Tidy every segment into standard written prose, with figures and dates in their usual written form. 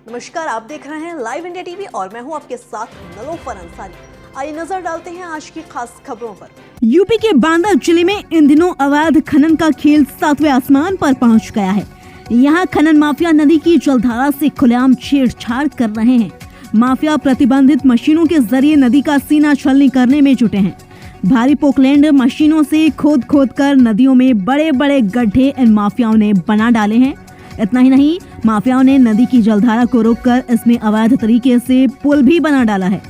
नमस्कार, आप देख रहे हैं लाइव इंडिया टीवी और मैं हूं आपके साथ नलोफर अंसारी। आइए नजर डालते हैं आज की खास खबरों पर। यूपी के बांदा जिले में इन दिनों अवैध खनन का खेल 7वें आसमान पर पहुंच गया है। यहां खनन माफिया नदी की जलधारा से खुलेआम छेड़छाड़ कर रहे हैं। माफिया प्रतिबंधित मशीनों के जरिए नदी का सीना छलनी करने में जुटे हैं। भारी पोकलैंड मशीनों से खोद कर नदियों में बड़े बड़े गड्ढे इन माफियाओं ने बना डाले हैं। इतना ही नहीं, माफियाओं ने नदी की जलधारा को रोककर इसमें अवैध तरीके से पुल भी बना डाला है।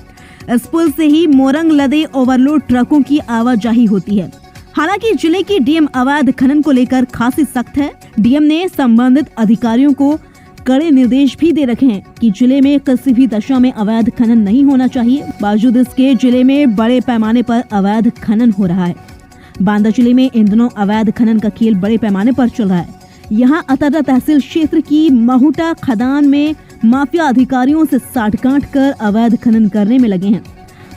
इस पुल से ही मोरंग लदे ओवरलोड ट्रकों की आवाजाही होती है। हालांकि जिले की डीएम अवैध खनन को लेकर खासी सख्त है। डीएम ने संबंधित अधिकारियों को कड़े निर्देश भी दे रखे हैं कि जिले में किसी भी दशा में अवैध खनन नहीं होना चाहिए। बावजूद इसके जिले में बड़े पैमाने पर अवैध खनन हो रहा है। बांदा जिले में इन दिनों अवैध खनन का खेल बड़े पैमाने पर चल रहा है। यहाँ अतर्रा तहसील क्षेत्र की महुटा खदान में माफिया अधिकारियों से साठगांठ कर अवैध खनन करने में लगे हैं।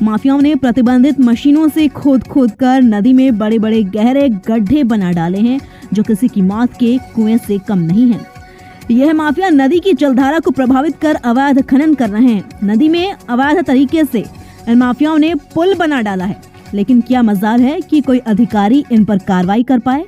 माफियाओं ने प्रतिबंधित मशीनों से खोद कर नदी में बड़े बड़े गहरे गड्ढे बना डाले हैं, जो किसी की मौत के कुएं से कम नहीं है। यह माफिया नदी की जलधारा को प्रभावित कर अवैध खनन कर रहे हैं। नदी में अवैध तरीके से इन माफियाओं ने पुल बना डाला है, लेकिन क्या मजाल है कि कोई अधिकारी इन पर कार्रवाई कर पाए।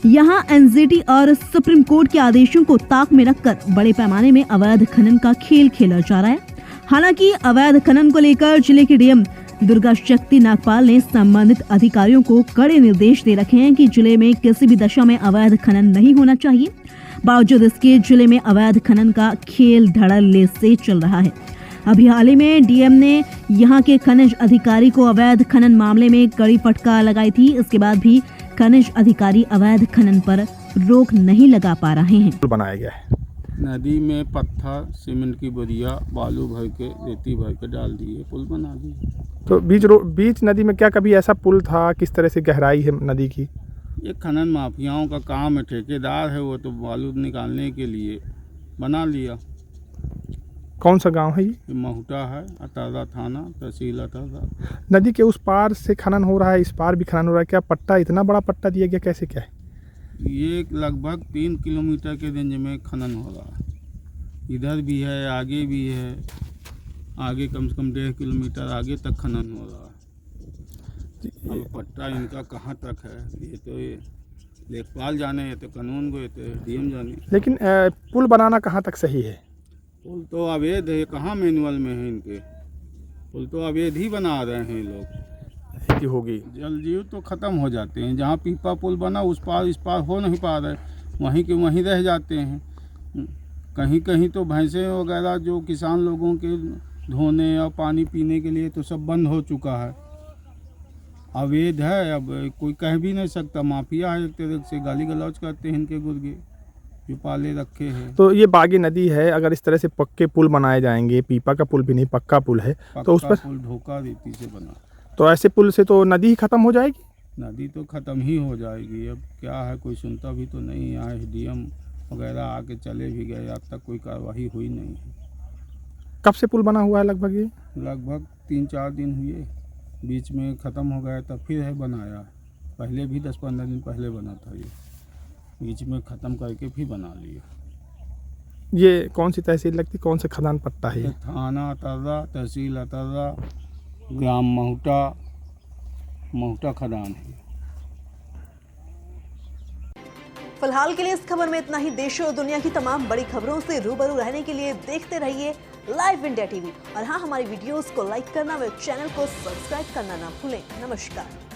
यहाँ एनजीटी और सुप्रीम कोर्ट के आदेशों को ताक में रखकर बड़े पैमाने में अवैध खनन का खेल खेला जा रहा है। हालांकि अवैध खनन को लेकर जिले के डीएम दुर्गा शक्ति नागपाल ने संबंधित अधिकारियों को कड़े निर्देश दे रखे हैं कि जिले में किसी भी दशा में अवैध खनन नहीं होना चाहिए। बावजूद इसके जिले में अवैध खनन का खेल धड़ल्ले से चल रहा है। अभी हाल ही में डीएम ने यहाँ के खनिज अधिकारी को अवैध खनन मामले में कड़ी फटकार लगाई थी। इसके बाद भी खनिज अधिकारी अवैध खनन पर रोक नहीं लगा पा रहे हैं। बनाया गया है नदी में पत्थर, सीमेंट की बोरिया, बालू भर के, रेती भर के डाल दिए, पुल बना दिए। तो बीच नदी में क्या कभी ऐसा पुल था? किस तरह से गहराई है नदी की? ये खनन माफियाओं का काम है, ठेकेदार है वो, तो बालू निकालने के लिए बना लिया। कौन सा गांव है ये? महुटा है, अतर्रा थाना, तहसील अतर्रा। नदी के उस पार से खनन हो रहा है, इस पार भी खनन हो रहा है। क्या पट्टा, इतना बड़ा पट्टा दिया गया, कैसे क्या है? ये लगभग 3 किलोमीटर के रेंज में खनन हो रहा है। इधर भी है, आगे भी है, आगे कम से कम 1.5 किलोमीटर आगे तक खनन हो रहा है। अब पट्टा इनका कहाँ तक है ये तो लेखपाल जाने, ये तो कानून को, ये तो डीएम जाने। लेकिन पुल बनाना कहाँ तक सही है? पुल तो अवैध है, कहाँ मैनुअल में है इनके। पुल तो अवैध ही बना रहे हैं लोग। होगी जल जीव तो ख़त्म हो जाते हैं। जहाँ पीपा पुल बना उस पार इस पार हो नहीं पा रहे, वहीं के वहीं रह जाते हैं। कहीं कहीं तो भैंसें वगैरह जो किसान लोगों के धोने और पानी पीने के लिए तो सब बंद हो चुका है। अवैध है, अब कोई कह भी नहीं सकता। माफिया है, एक तरह से गाली गलौज करते हैं इनके गुर्गे जो पाले रखे हैं। तो ये बागी नदी है, अगर इस तरह से पक्के पुल बनाए जाएंगे, पीपा का पुल भी नहीं पक्का पुल है, तो उस पर पुल ढोका रेती से बना, तो ऐसे पुल से तो नदी ही खत्म हो जाएगी। नदी तो ख़त्म ही हो जाएगी। अब क्या है, कोई सुनता भी तो नहीं। यहाँ डीएम वगैरह आके चले भी गए, अब तक कोई कार्रवाई हुई नहीं है। कब से पुल बना हुआ है? लगभग ये 3-4 दिन हुए, बीच में ख़त्म हो गया, तब फिर है बनाया। पहले भी 10-15 दिन पहले बना था, ये बीच में ख़त्म करके फिर बना लिया। ये कौन सी तहसील लगती, कौन सा खदान पट्टा है? थाना अतर्रा, तहसील अतर्रा, ग्राम महुटा खदान है। फिलहाल के लिए इस खबर में इतना ही। देश और दुनिया की तमाम बड़ी खबरों से रूबरू रहने के लिए देखते रहिए लाइव इंडिया टीवी। और हाँ, हमारी वीडियोस को लाइक करना व चैनल को सब्सक्राइब करना ना भूलें। नमस्कार।